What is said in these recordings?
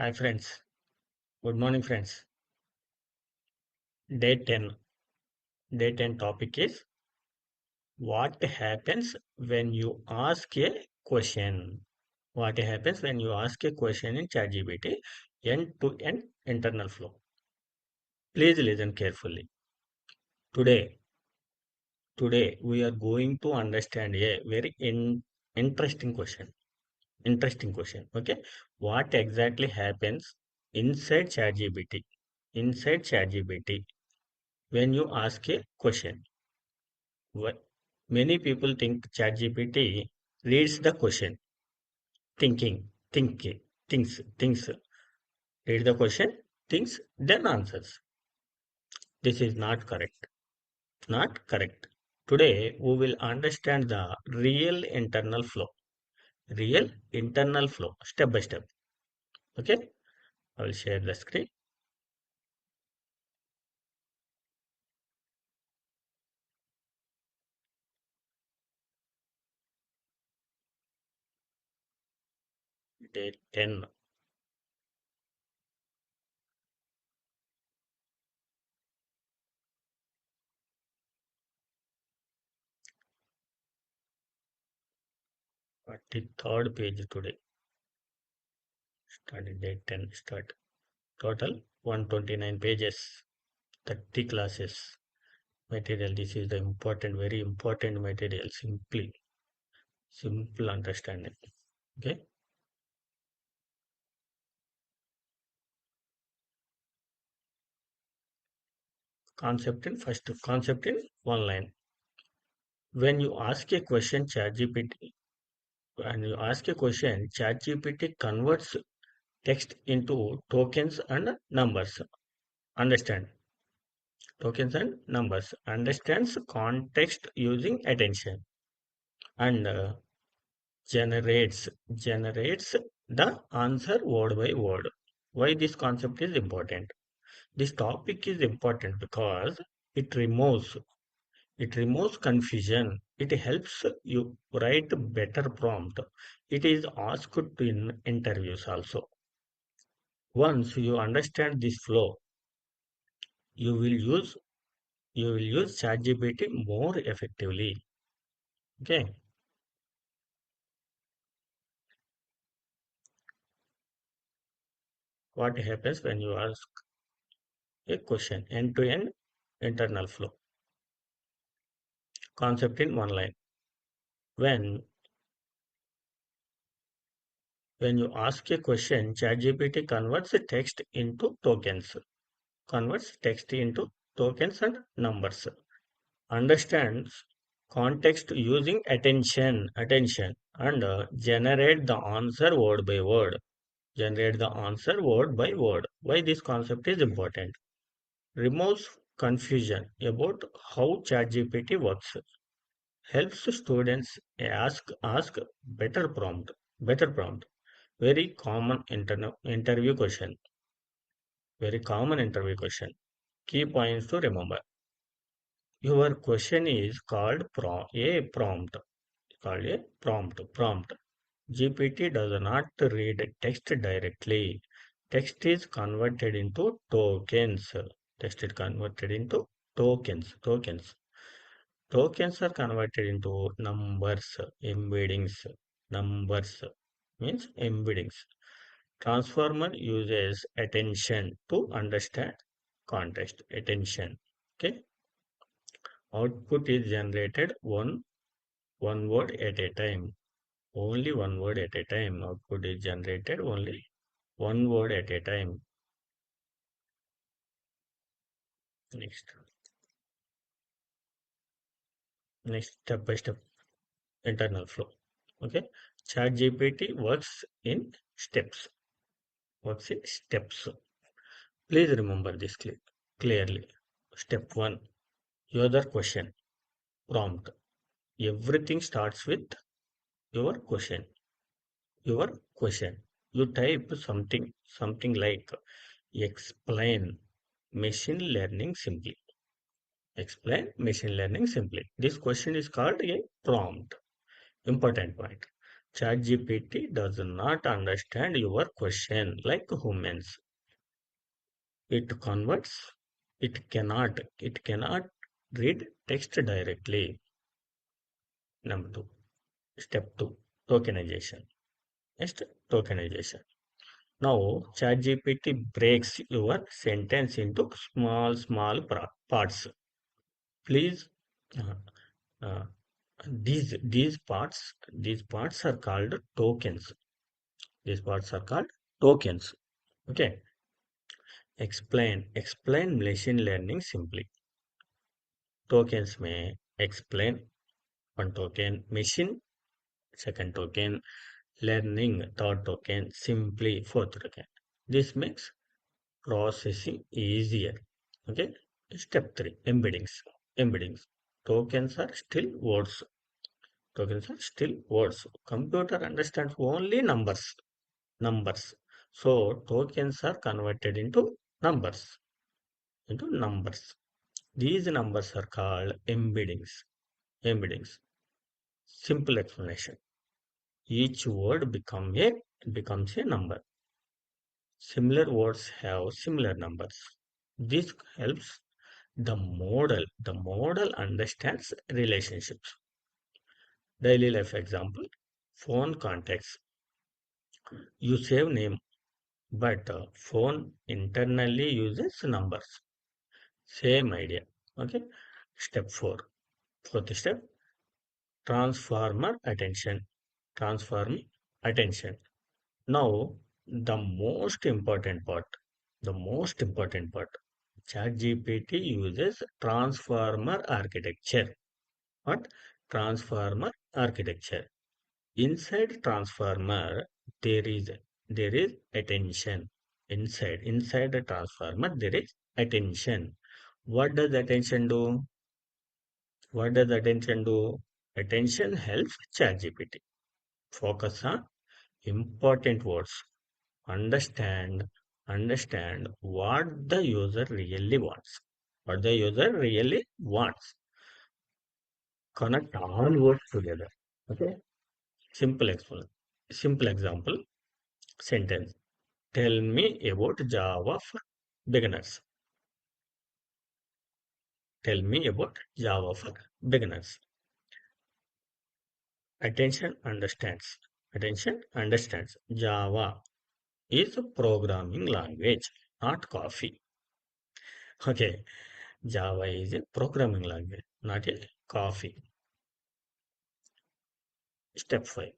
Hi friends, good morning friends. Day 10. Day 10 topic is what happens when you ask a question. What happens when you ask a question in ChatGPT end-to-end internal flow. Please listen carefully. Today, today we are going to understand a very interesting question. Interesting question. Okay. What exactly happens inside ChatGPT? Inside ChatGPT when you ask a question. What many people think ChatGPT reads the question, thinks, read the question, thinks, then answers. This is not correct. Not correct. Today we will understand the real internal flow, step by step. Okay, I will share the screen. Day 10. The third page today. Started day 10. Start. Total 129 pages. 30 classes. Material, this is the important, very important material. Simple understanding. Okay. Concept in one line. When you ask a question, ChatGPT converts text into tokens and numbers. Understand? Tokens and numbers. Understands context using attention and generates the answer word by word. Why this concept is important? This topic is important because it removes it removes confusion. It helps you write better prompt. It is asked in interviews also. Once you understand this flow, you will use ChatGPT more effectively. Okay. What happens when you ask a question? End-to-end internal flow. Concept in one line. When when you ask a question, ChatGPT converts text into tokens and numbers, understands context using attention, and generate the answer word by word. Generate the answer word by word. Why this concept is important? Removes confusion about how ChatGPT works. Helps students ask better prompt. Very common interview question. Very common interview question. Key points to remember. Your question is called a prompt. Called a prompt. GPT does not read text directly. Text is converted into tokens. Text is converted into tokens. Tokens are converted into numbers, embeddings. Numbers means embeddings. Transformer uses attention to understand context. Attention. Okay. Output is generated one word at a time. Only one word at a time. Output is generated only one word at a time. Next. Next step by step internal flow. Okay. ChatGPT works in steps. Works in steps. Please remember this clearly. Step 1. Your question. Prompt. Everything starts with your question. Your question. You type something like explain machine learning simply. Explain machine learning simply. This question is called a prompt. Important point. ChatGPT does not understand your question like humans. It converts. It cannot read text directly. Number two. Step two. Tokenization. Next, tokenization. Now, ChatGPT breaks your sentence into small parts. Please, uh, uh, these parts are called tokens. These parts are called tokens. Okay. Explain machine learning simply. Tokens may explain one token machine, second token learning, third token simply, fourth token. This makes processing easier. Okay. Step 3, embeddings. Embeddings. Tokens are still words. Tokens are still words. Computer understands only numbers. Numbers. So tokens are converted into numbers. Into numbers. These numbers are called embeddings. Embeddings. Simple explanation. Each word becomes a number. Similar words have similar numbers. This helps the model understands relationships. Daily life example, phone contacts. You save name, but phone internally uses numbers. Same idea. Okay. Step 4. Fourth step, transformer attention. Transform attention. Now, the most important part. ChatGPT uses transformer architecture. What? Transformer architecture. Inside transformer, there is there is attention. Inside the transformer, there is attention. What does attention do? What does attention do? Attention helps ChatGPT focus on important words. Understand understand what the user really wants. What the user really wants. Connect all words together. Okay. Simple example sentence. Tell me about Java for beginners. Tell me about Java for beginners. Attention understands. Attention understands. Java is a programming language, not coffee. Okay. Java is a programming language, not a coffee. Step 5.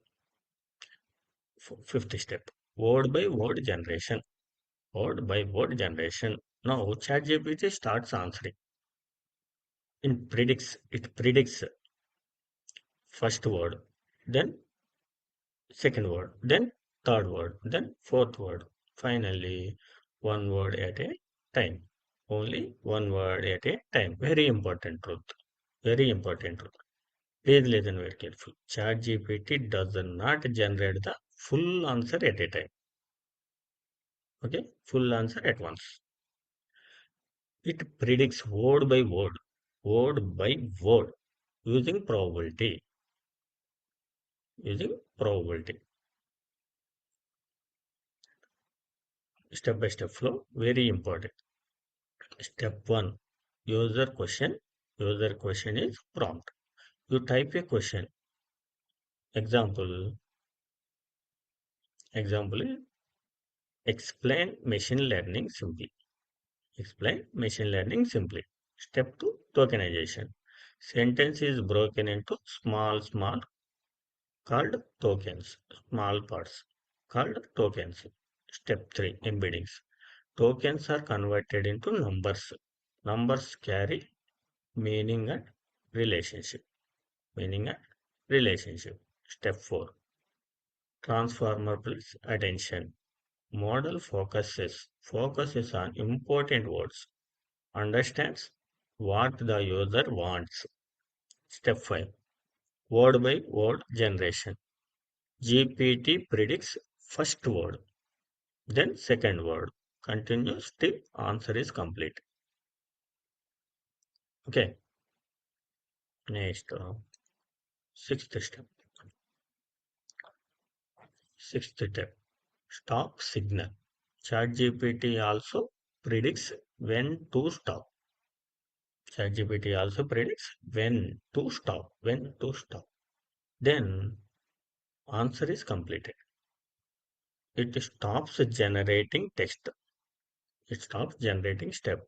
Fifth step. Word by word generation. Word by word generation. Now ChatGPT starts answering. It predicts first word, then second word, then third word, then fourth word. Finally, one word at a time. Only one word at a time. Very important truth. Very important truth. Please listen very carefully. ChatGPT does not generate the full answer at a time. Okay, full answer at once. It predicts word by word, using probability. Using probability. Step by step flow, very important. Step 1, user question. User question is prompt. You type a question. Example, example, explain machine learning simply. Explain machine learning simply. Step 2, tokenization. Sentence is broken into small called tokens, small parts called tokens. Step 3, embeddings. Tokens are converted into numbers. Numbers carry meaning and relationship. Meaning and relationship. Step 4, transformer plus attention. Model focuses on important words, understands what the user wants. Step 5, word by word generation. GPT predicts first word, then second word. Continues till answer is complete. Okay, next, sixth step. Sixth step, stop signal. ChatGPT also predicts when to stop. ChatGPT also predicts when to stop. When to stop. Then answer is completed. It stops generating text. It stops generating step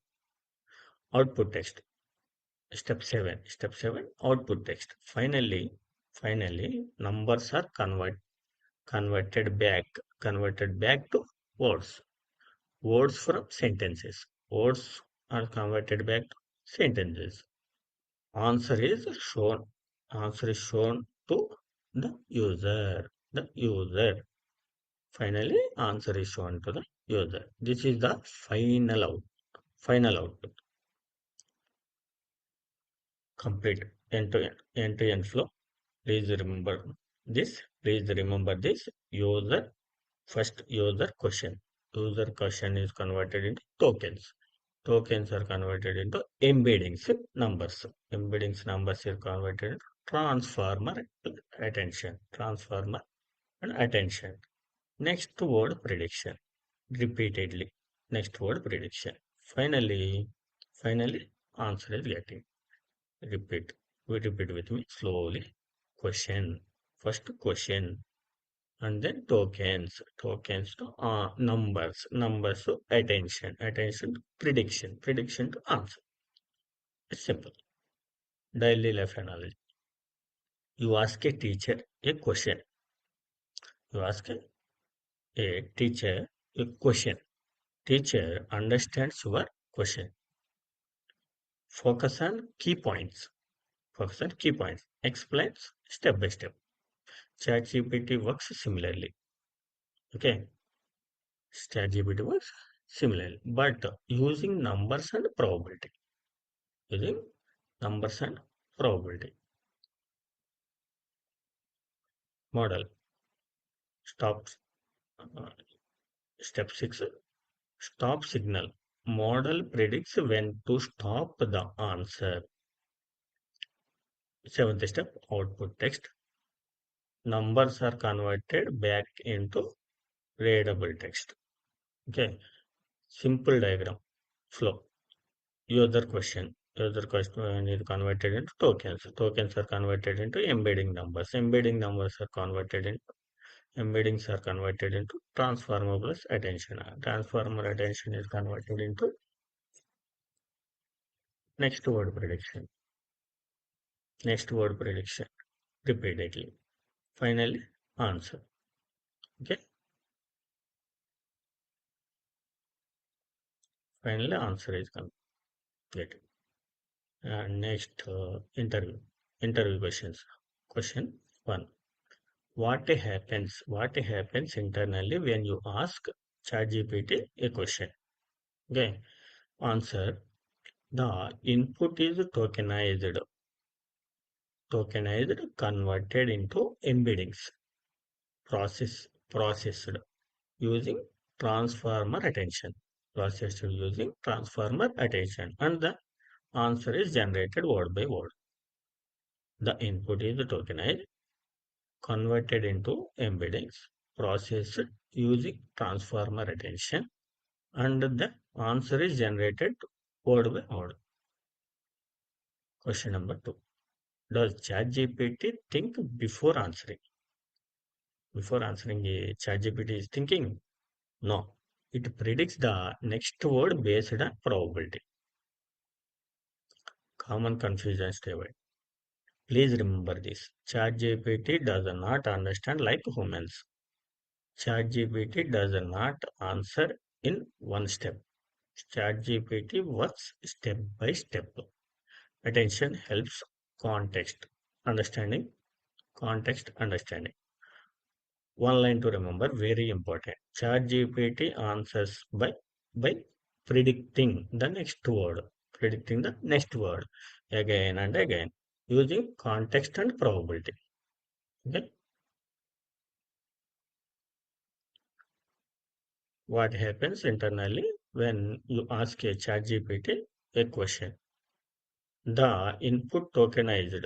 output text. Step 7. Step 7, output text. Finally, numbers are converted back to words. Words from sentences. Words are converted back to sentences. Answer is shown. Answer is shown to the user. The user. Finally, answer is shown to the user. This is the final output. Complete end-to-end flow. Please remember this. Please remember this. User question. User question is converted into tokens. Tokens are converted into embeddings numbers. Embeddings numbers are converted into transformer attention. Transformer and attention. Next word prediction. Repeatedly. Next word prediction. Finally, answer is getting. Repeat. Repeat with me slowly. Question. First question. And then tokens. Tokens to numbers. Numbers to attention. Attention to prediction. Prediction to answer. It's simple. Daily life analogy. You ask a teacher a question. You ask a teacher a question. Teacher understands your question. Focus on key points. Focus on key points. Explains step by step. ChatGPT works similarly. Okay. ChatGPT works similarly, but using numbers and probability. Using numbers and probability. Model. Stop. uh, Step 6. Stop signal. Model predicts when to stop the answer. Seventh step. Output text. Numbers are converted back into readable text. Okay. Simple diagram. Flow. User question. User question is converted into tokens. Tokens are converted into embedding numbers. Embedding numbers are converted into embeddings are converted into transformer plus attention. Transformer attention is converted into next word prediction. Next word prediction repeatedly. Finally, answer. Okay. Finally, answer is completed. Next interview. Interview questions. Question 1. What happens internally when you ask ChatGPT a question? Okay. Answer. The input is tokenized, converted into embeddings, processed using transformer attention. Processed using transformer attention, and the answer is generated word by word. The input is tokenized, converted into embeddings, processed using transformer attention, and the answer is generated word by word. Question number 2. Does ChatGPT think before answering? Before answering, ChatGPT is thinking? No. It predicts the next word based on probability. Common confusion stay away. Please remember this. ChatGPT does not understand like humans. ChatGPT does not answer in one step. ChatGPT works step by step. Attention helps context understanding. Context understanding. One line to remember, very important. ChatGPT answers by predicting the next word, predicting the next word again and again using context and probability. Okay. What happens internally when you ask a ChatGPT a question? The input tokenized,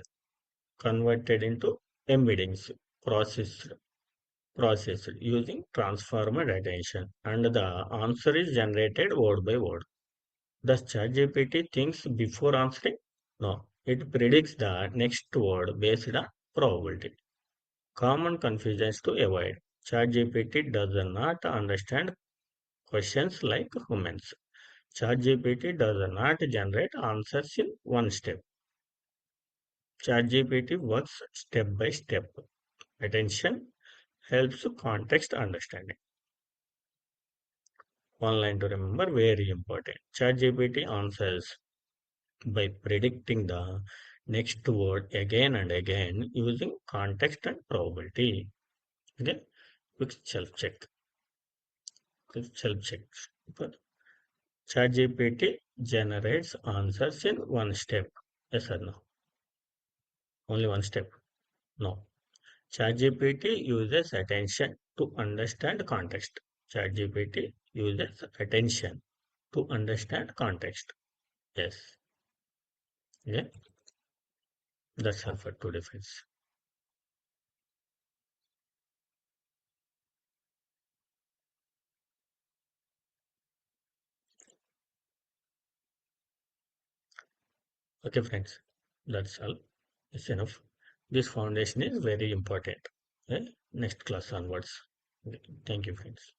converted into embeddings, processed, processed using transformed attention, and the answer is generated word by word. Does ChatGPT thinks before answering? No, it predicts the next word based on probability. Common confusions to avoid. ChatGPT does not understand questions like humans. ChatGPT does not generate answers in one step. ChatGPT works step by step. Attention helps context understanding. One line to remember, very important. ChatGPT answers by predicting the next word again and again using context and probability. Okay, quick self check. Quick self check. But ChatGPT generates answers in one step. Yes or no? Only one step. No. ChatGPT uses attention to understand context. ChatGPT uses attention to understand context. Yes. Yeah. That's all for two difference. Okay, friends. That's all. It's enough. This foundation is very important. Okay? Next class onwards. Okay. Thank you, friends.